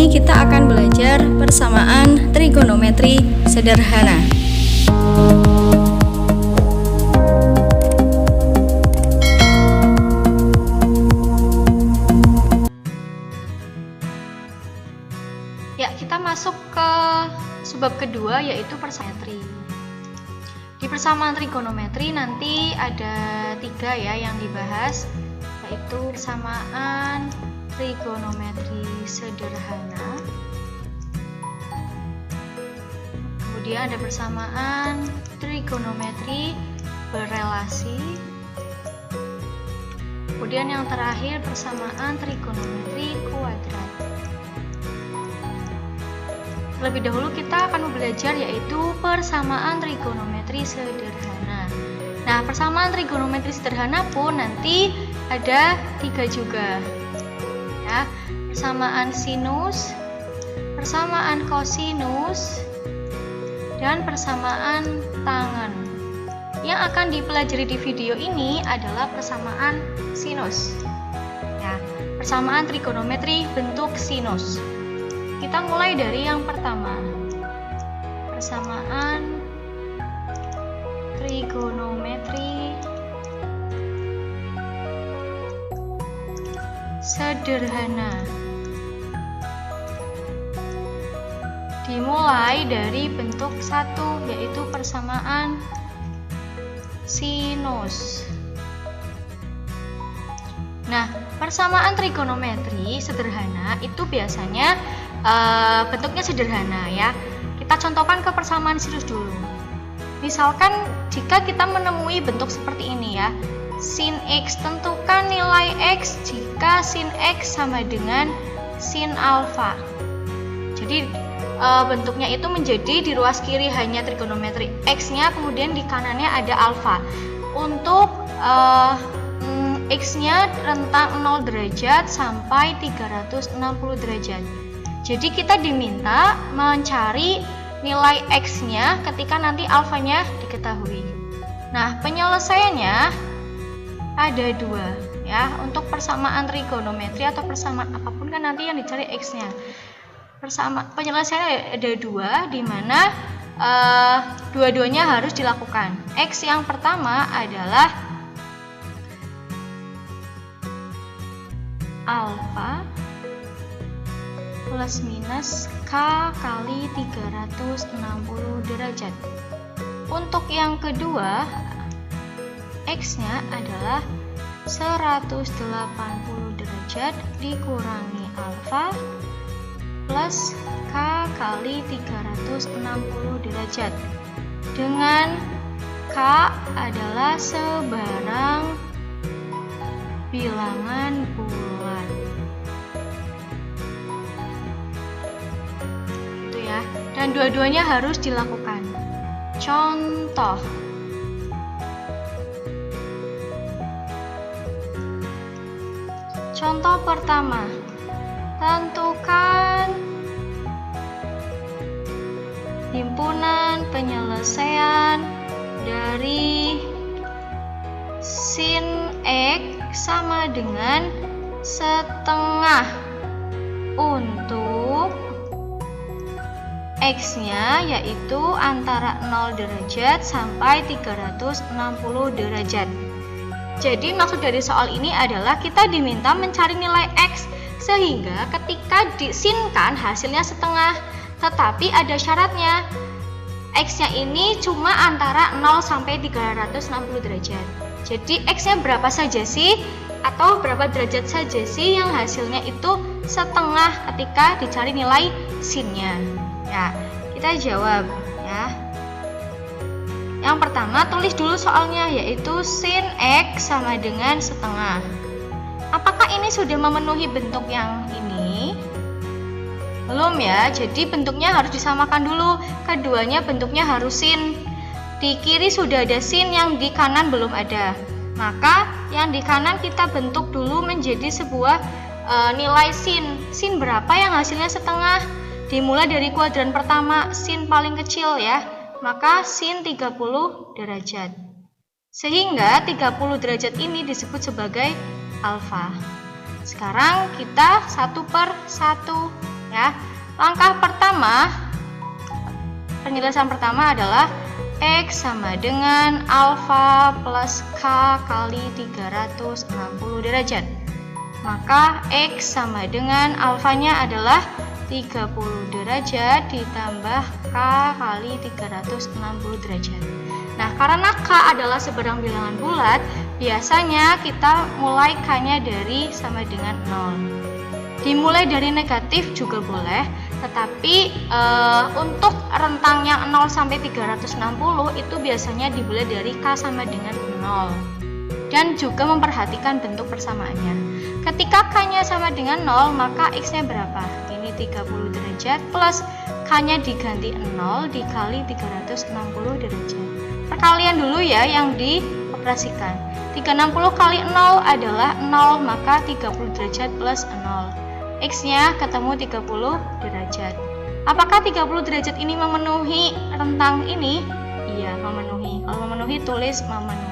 ini kita akan belajar persamaan trigonometri sederhana. Ya, kita masuk ke subbab kedua, yaitu persamaan. Di persamaan trigonometri nanti ada 3 ya yang dibahas, yaitu persamaan trigonometri sederhana, kemudian ada persamaan trigonometri berelasi, kemudian yang terakhir persamaan trigonometri kuadrat. Terlebih dahulu kita akan belajar yaitu persamaan trigonometri sederhana. Nah, persamaan trigonometri sederhana pun nanti ada 3 juga. Ya, persamaan sinus, persamaan kosinus, dan persamaan tangen. Yang akan dipelajari di video ini adalah persamaan sinus. Ya, persamaan trigonometri bentuk sinus. Kita mulai dari yang pertama, persamaan trigonometri sederhana. Dimulai dari bentuk 1, yaitu persamaan sinus. Nah, persamaan trigonometri sederhana itu biasanya bentuknya sederhana ya. Kita contohkan ke persamaan sinus dulu. Misalkan jika kita menemui bentuk seperti ini ya, sin X, tentukan nilai X jika sin X sama dengan sin alfa. Jadi bentuknya itu menjadi di ruas kiri hanya trigonometri X-nya, kemudian di kanannya ada alfa. Untuk X-nya rentang 0 derajat sampai 360 derajat. Jadi kita diminta mencari nilai X-nya ketika nanti alfanya diketahui. Nah, penyelesaiannya ada 2 ya. Untuk persamaan trigonometri atau persamaan apapun kan nanti yang dicari X-nya. Penyelesaiannya ada 2, di mana dua-duanya harus dilakukan. X yang pertama adalah alfa plus minus K kali 360 derajat. Untuk yang kedua, X-nya adalah 180 derajat dikurangi alfa plus K kali 360 derajat. Dengan K adalah sebarang bilangan bulat. Itu ya. Dan dua-duanya harus dilakukan. Contoh. Contoh pertama. Tentukan himpunan penyelesaian dari sin X sama dengan setengah untuk X-nya, yaitu antara 0 derajat sampai 360 derajat. Jadi maksud dari soal ini adalah kita diminta mencari nilai X, sehingga ketika disinkan hasilnya setengah, tetapi ada syaratnya. X-nya ini cuma antara 0 sampai 360 derajat. Jadi X-nya berapa saja sih? Atau berapa derajat saja sih yang hasilnya itu setengah ketika dicari nilai sin-nya? Ya, kita jawab ya. Yang pertama, tulis dulu soalnya, yaitu sin X sama dengan setengah. Apakah ini sudah memenuhi bentuk yang ini? Belum ya, jadi bentuknya harus disamakan dulu. Keduanya bentuknya harus sin. Di kiri sudah ada sin, yang di kanan belum ada. Maka yang di kanan kita bentuk dulu menjadi sebuah nilai sin. Sin berapa yang hasilnya setengah? Dimulai dari kuadran pertama, sin paling kecil ya. Maka sin 30 derajat. Sehingga 30 derajat ini disebut sebagai alfa. Sekarang kita 1/1. Ya. Langkah pertama, penjelasan pertama adalah X sama dengan alfa plus K kali 360 derajat. Maka X sama dengan alfanya adalah 30 derajat ditambah K kali 360 derajat. Nah, karena K adalah seberang bilangan bulat, biasanya kita mulai K-nya dari sama dengan 0. Dimulai dari negatif juga boleh, tetapi untuk rentang yang 0 sampai 360 itu biasanya dimulai dari K sama dengan 0. Dan juga memperhatikan bentuk persamaannya. Ketika K-nya sama dengan 0, maka X-nya berapa? Ini 30 derajat plus K-nya diganti 0 dikali 360 derajat. Perkalian dulu ya yang dioperasikan. 360 kali 0 adalah 0, maka 30 derajat plus 0. X-nya ketemu 30 derajat. Apakah 30 derajat ini memenuhi rentang ini? Iya, memenuhi. Kalau memenuhi, tulis memenuhi.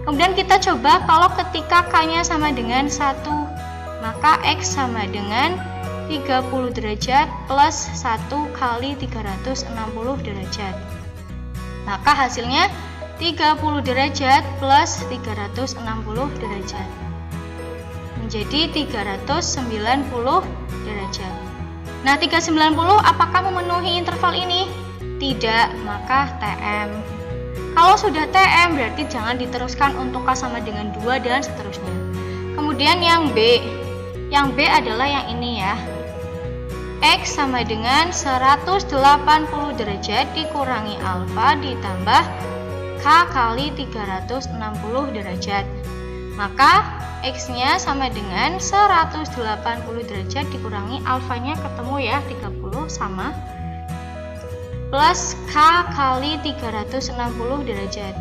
Kemudian kita coba kalau ketika K-nya sama dengan 1, maka X sama dengan 30 derajat plus 1 kali 360 derajat. Maka hasilnya 30 derajat plus 360 derajat. Menjadi 390 derajat. Nah, 390 apakah memenuhi interval ini? Tidak, maka TM. Kalau sudah TM berarti jangan diteruskan untuk K sama dengan 2 dan seterusnya. Kemudian yang B. Yang B adalah yang ini ya. X sama dengan 180 derajat dikurangi alfa ditambah K kali 360 derajat. Maka X-nya sama dengan 180 derajat dikurangi alfanya ketemu ya 30 sama plus K kali 360 derajat.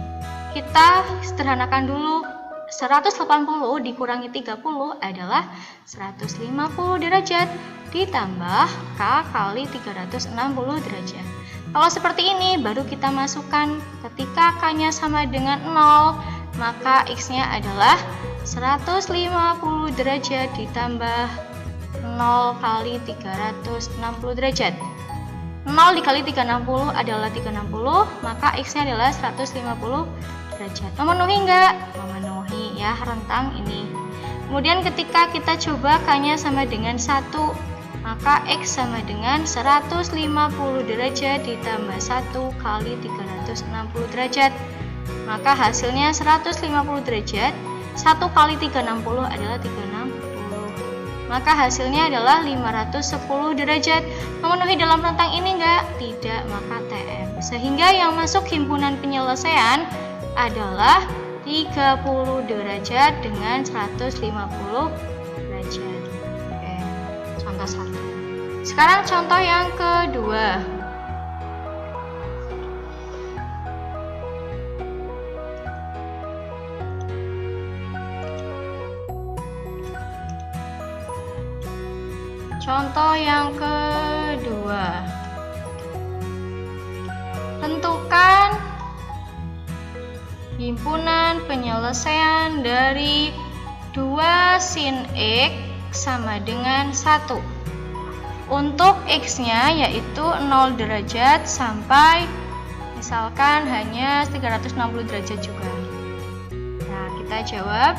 Kita sederhanakan dulu. 180 dikurangi 30 adalah 150 derajat ditambah K kali 360 derajat. Kalau seperti ini baru kita masukkan ketika K-nya sama dengan 0, maka X-nya adalah 150 derajat ditambah 0 kali 360 derajat. 0 dikali 360 adalah 360, maka X-nya adalah 150 derajat. Memenuhi enggak? Memenuhi ya rentang ini. Kemudian ketika kita coba K-nya sama dengan 1, maka X sama dengan 150 derajat ditambah 1 kali 360 derajat. Maka hasilnya 150 derajat, 1 kali 360 adalah 360. Maka hasilnya adalah 510 derajat. Memenuhi dalam rentang ini enggak? Tidak, maka TM. Sehingga yang masuk himpunan penyelesaian adalah 30 derajat dengan 150 derajat. Oke, contoh 1. Sekarang contoh yang kedua. Contoh yang kedua. Tentukan himpunan penyelesaian dari 2 sin X sama dengan 1. Untuk X-nya yaitu 0 derajat sampai misalkan hanya 360 derajat juga. Nah, kita jawab.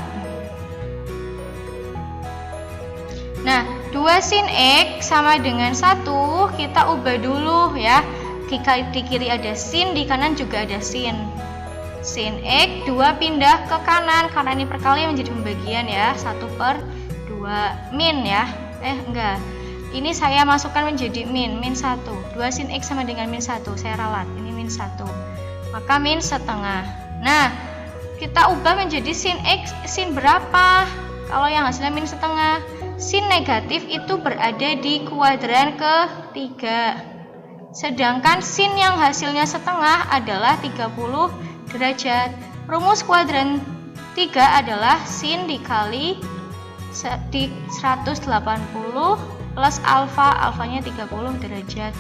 Nah, 2 sin X sama dengan 1, kita ubah dulu ya. Di kiri ada sin, di kanan juga ada sin. Sin X 2 pindah ke kanan, karena ini perkalian menjadi pembagian ya, 1/2 min ya. Enggak, ini saya masukkan menjadi min 1. 2 sin X sama dengan min 1, saya ralat, ini min 1. Maka min setengah. Nah, kita ubah menjadi sin X, sin berapa? Kalau yang hasilnya min setengah, sin negatif itu berada di kuadran ketiga. Sedangkan sin yang hasilnya setengah adalah 30 derajat. Rumus kuadran 3 adalah sin dikali 180 plus alfa, alfanya 30 derajat.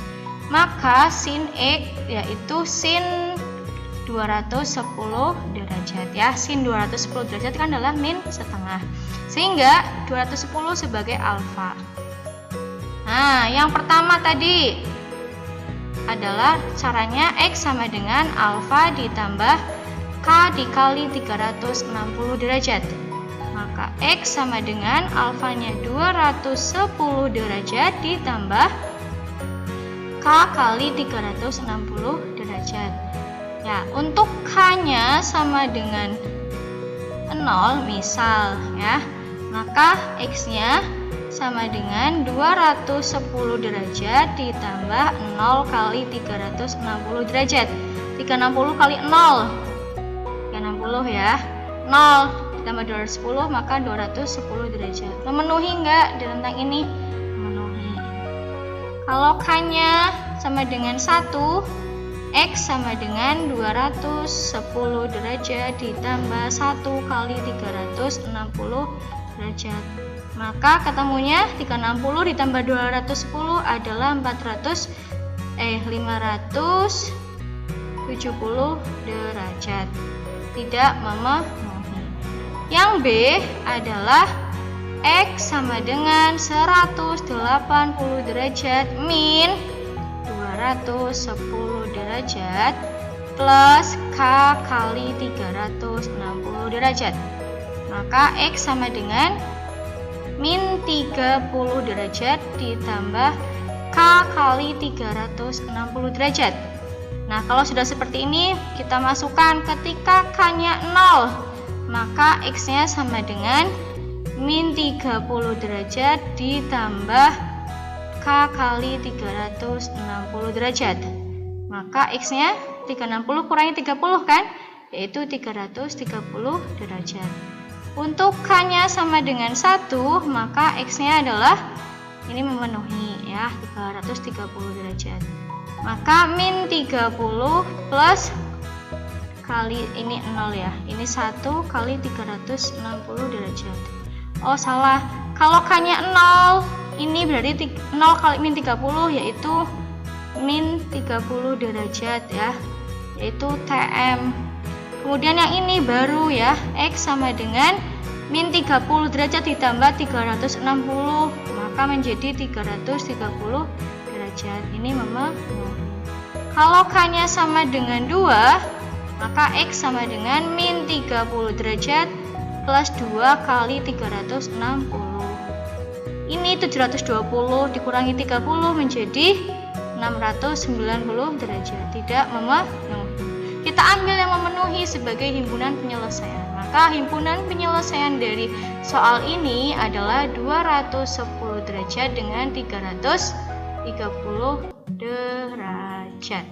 Maka sin X yaitu sin 210 derajat ya. Sin 210 derajat kan adalah min setengah. Sehingga 210 sebagai alfa. Nah, yang pertama tadi adalah caranya X sama dengan alfa ditambah K dikali 360 derajat. Maka X sama dengan alfanya 210 derajat ditambah K kali 360 derajat. Ya, untuk K-nya sama dengan 0 misal ya. Maka X-nya sama dengan 210 derajat ditambah 0 kali 360 derajat. 360 kali 0 360 ya. 0 ditambah 210 maka 210 derajat. Memenuhi enggak di rentang ini? Memenuhi. Kalau K-nya sama dengan 1, X sama dengan 210 derajat ditambah 1 kali 360 derajat. Maka ketemunya 360 ditambah 210 adalah 570 derajat. Tidak memenuhi. Yang B adalah X sama dengan 180 derajat min 210 derajat plus K kali 360 derajat. Maka X sama dengan min 30 derajat ditambah K kali 360 derajat. Nah, kalau sudah seperti ini, kita masukkan ketika K-nya 0, maka X-nya sama dengan min 30 derajat ditambah K kali 360 derajat. Maka X-nya 360 kurangi 30 kan? Yaitu 330 derajat. Untuk K-nya sama dengan 1, maka X-nya adalah ini memenuhi ya, 330 derajat. Maka min 30 plus kali ini 0 ya. Ini 1 kali 360 derajat. Oh, salah. Kalau K-nya 0, ini berarti 0 kali min 30 yaitu min 30 derajat ya, yaitu TM. Kemudian yang ini baru ya, X sama dengan min 30 derajat ditambah 360, maka menjadi 330 derajat. Ini memenuhi. Kalau K-nya sama dengan 2, maka X sama dengan min 30 derajat plus 2 kali 360. Ini 720 dikurangi 30 menjadi 690 derajat. Tidak memenuhi. Kita ambil yang memenuhi sebagai himpunan penyelesaian. Maka himpunan penyelesaian dari soal ini adalah 210 derajat dengan 330 derajat.